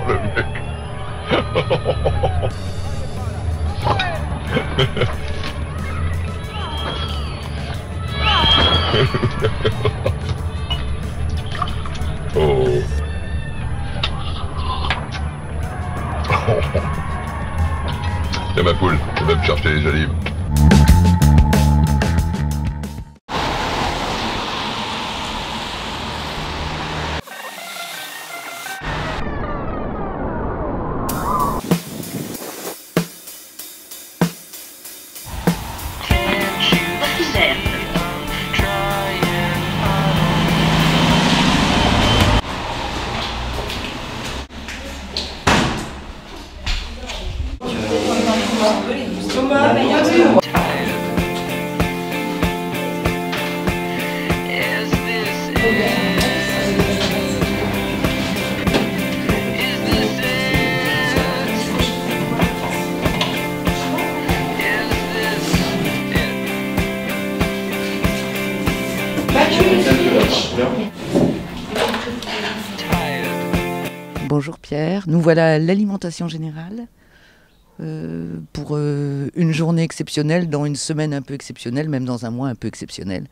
Le mec. Oh. Tiens ma poule, elle va me chercher les olives. Bonjour Pierre, nous voilà à l'alimentation générale pour une journée exceptionnelle, dans une semaine un peu exceptionnelle, même dans un mois un peu exceptionnel.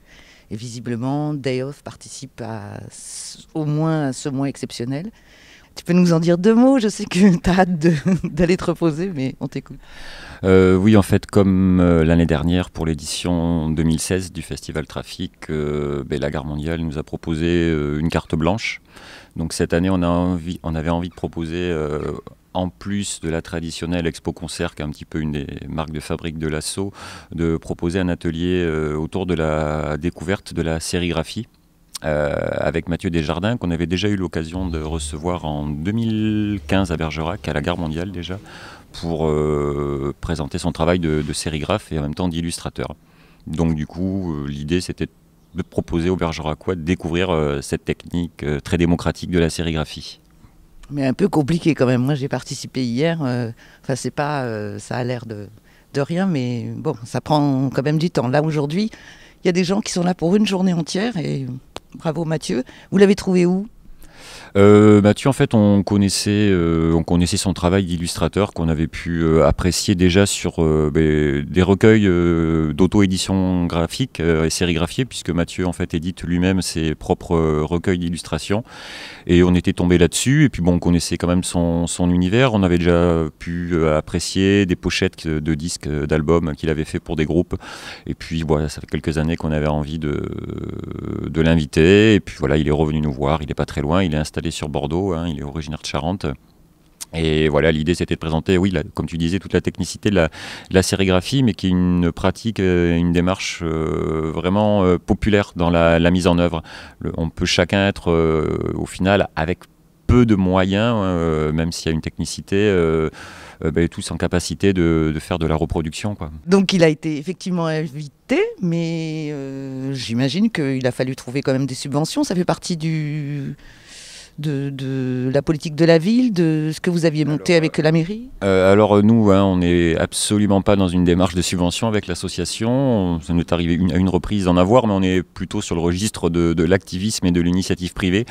Et visiblement, Day Off participe au moins à ce mois exceptionnel. Tu peux nous en dire deux mots? Je sais que tu as hâte d'aller te reposer, mais on t'écoute. Oui, en fait, comme l'année dernière pour l'édition 2016 du Festival Trafic, la Gare Mondiale nous a proposé une carte blanche. Donc cette année, on avait envie de proposer, en plus de la traditionnelle Expo Concert, qui est un petit peu une des marques de fabrique de l'assaut, de proposer un atelier autour de la découverte de la sérigraphie. Avec Mathieu Desjardins, qu'on avait déjà eu l'occasion de recevoir en 2015 à Bergerac, à la Gare Mondiale déjà, pour présenter son travail de sérigraphe et en même temps d'illustrateur. Donc du coup, l'idée c'était de proposer aux Bergeracois de découvrir cette technique très démocratique de la sérigraphie. Mais un peu compliqué quand même. Moi j'ai participé hier, enfin c'est pas, ça a l'air de rien, mais bon, ça prend quand même du temps. Là aujourd'hui, il y a des gens qui sont là pour une journée entière et bravo Mathieu. Vous l'avez trouvé où ? Mathieu, en fait, on connaissait son travail d'illustrateur qu'on avait pu apprécier déjà sur des recueils d'auto-édition graphique et sérigraphiée, puisque Mathieu en fait édite lui-même ses propres recueils d'illustrations, et on était tombé là-dessus. Et puis bon, on connaissait quand même son univers. On avait déjà pu apprécier des pochettes de disques, d'albums qu'il avait fait pour des groupes. Et puis voilà, ça fait quelques années qu'on avait envie de l'inviter. Et puis voilà, il est revenu nous voir. Il n'est pas très loin. Il est installé sur Bordeaux, hein, il est originaire de Charente. Et voilà, l'idée c'était de présenter, oui, comme tu disais, toute la technicité de la sérigraphie, mais qui est une pratique, une démarche vraiment populaire dans la mise en œuvre. On peut chacun être, au final, avec peu de moyens, même s'il y a une technicité, tous en capacité de faire de la reproduction, quoi. Donc il a été effectivement invité, mais j'imagine qu'il a fallu trouver quand même des subventions. Ça fait partie de la politique de la ville, de ce que vous aviez monté avec la mairie? Alors nous, hein, on n'est absolument pas dans une démarche de subvention avec l'association. Ça nous est arrivé à une reprise d'en avoir, mais on est plutôt sur le registre de l'activisme et de l'initiative privée.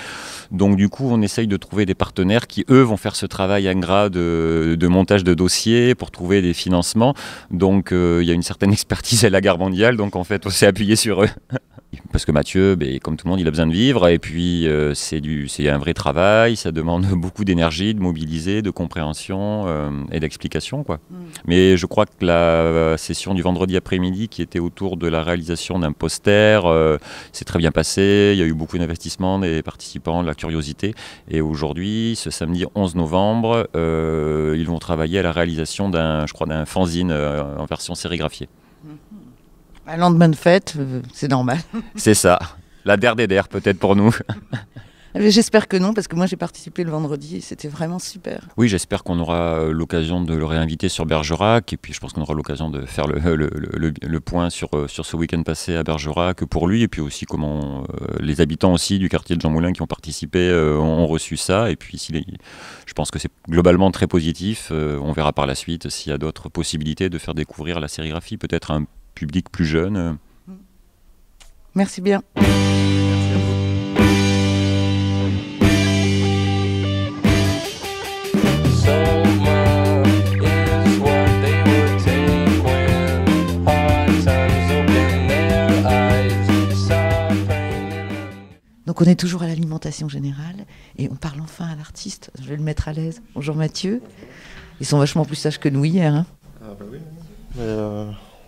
Donc du coup, on essaye de trouver des partenaires qui, eux, vont faire ce travail ingrat de montage de dossiers pour trouver des financements. Donc il y a une certaine expertise à la Gare Mondiale, donc en fait, on s'est appuyé sur eux. Parce que Mathieu, comme tout le monde, il a besoin de vivre, et puis c'est un vrai travail, ça demande beaucoup d'énergie, de mobiliser, de compréhension et d'explication, quoi. Mais je crois que la session du vendredi après-midi, qui était autour de la réalisation d'un poster, s'est très bien passée. Il y a eu beaucoup d'investissements des participants, de la curiosité. Et aujourd'hui, ce samedi 11 novembre, ils vont travailler à la réalisation d'un fanzine en version sérigraphiée. Un lendemain de fête, c'est normal. C'est ça, la der des der peut-être pour nous. J'espère que non, parce que moi j'ai participé le vendredi et c'était vraiment super. Oui, j'espère qu'on aura l'occasion de le réinviter sur Bergerac, et puis je pense qu'on aura l'occasion de faire le point sur ce week-end passé à Bergerac pour lui, et puis aussi comment les habitants aussi du quartier de Jean Moulin qui ont participé ont reçu ça, et puis je pense que c'est globalement très positif. On verra par la suite s'il y a d'autres possibilités de faire découvrir la sérigraphie, peut-être à un public plus jeune. Merci bien. Donc on est toujours à l'alimentation générale et on parle enfin à l'artiste. Je vais le mettre à l'aise. Bonjour Mathieu. Ils sont vachement plus sages que nous hier. Hein. Ah bah oui. Mais,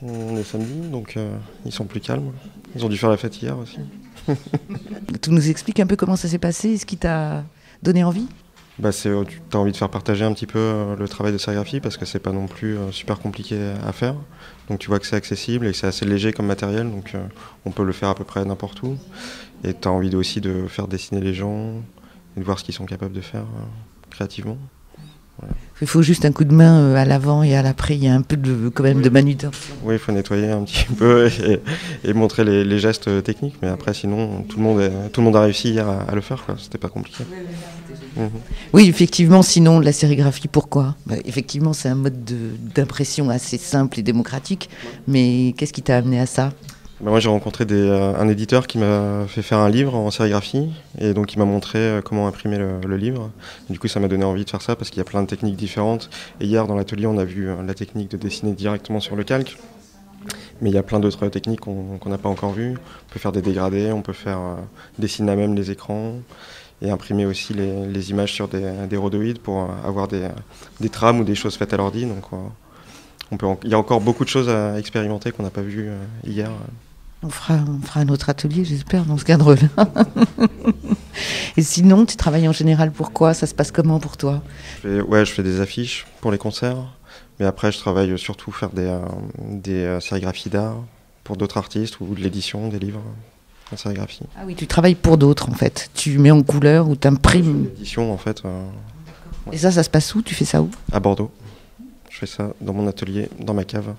on est samedi, donc ils sont plus calmes. Ils ont dû faire la fête hier aussi. Tu nous expliques un peu comment ça s'est passé, ce qui t'a donné envie ? Bah tu as envie de faire partager un petit peu le travail de sérigraphie parce que c'est pas non plus super compliqué à faire. Donc tu vois que c'est accessible et que c'est assez léger comme matériel, donc on peut le faire à peu près n'importe où. Et tu as envie aussi de faire dessiner les gens et de voir ce qu'ils sont capables de faire créativement. Voilà. Il faut juste un coup de main à l'avant et à l'après, il y a un peu quand même de manutention. Oui, il faut nettoyer un petit peu et montrer les gestes techniques, mais après sinon tout le monde a réussi hier à le faire, quoi. C'était pas compliqué. Oui, effectivement, sinon la sérigraphie, pourquoi ? Effectivement, c'est un mode d'impression assez simple et démocratique, mais qu'est-ce qui t'a amené à ça ? Moi j'ai rencontré un éditeur qui m'a fait faire un livre en sérigraphie et donc il m'a montré comment imprimer le livre. Du coup ça m'a donné envie de faire ça parce qu'il y a plein de techniques différentes. Et hier dans l'atelier on a vu la technique de dessiner directement sur le calque. Mais il y a plein d'autres techniques qu'on n'a pas encore vues. On peut faire des dégradés, on peut faire dessiner à même les écrans et imprimer aussi les images sur des rhodoïdes pour avoir des trames ou des choses faites à l'ordi. Donc il y a encore beaucoup de choses à expérimenter qu'on n'a pas vues hier. On fera un autre atelier, j'espère, dans ce cadre-là. Et sinon, tu travailles en général pourquoi ? Ça se passe comment pour toi ? Je fais des affiches pour les concerts. Mais après, je travaille surtout faire des sérigraphies d'art pour d'autres artistes ou de l'édition des livres en sérigraphie. Ah oui, tu travailles pour d'autres en fait. Tu mets en couleur ou tu imprimes. L'édition en fait. Et ça se passe où ? Tu fais ça où ? À Bordeaux. Je fais ça dans mon atelier, dans ma cave.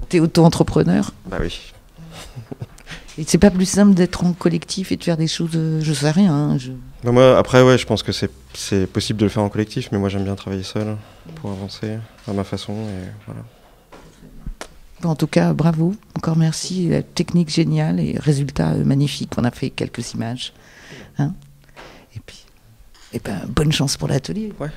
T'es auto-entrepreneur ? Bah oui. Et c'est pas plus simple d'être en collectif et de faire des choses, je sais rien. Hein, Bah moi, après, je pense que c'est possible de le faire en collectif, mais moi j'aime bien travailler seul pour avancer à ma façon. Et voilà. Bon, en tout cas, bravo, encore merci, la technique géniale et résultat magnifique. On a fait quelques images. Hein, et puis, bonne chance pour l'atelier. Ouais.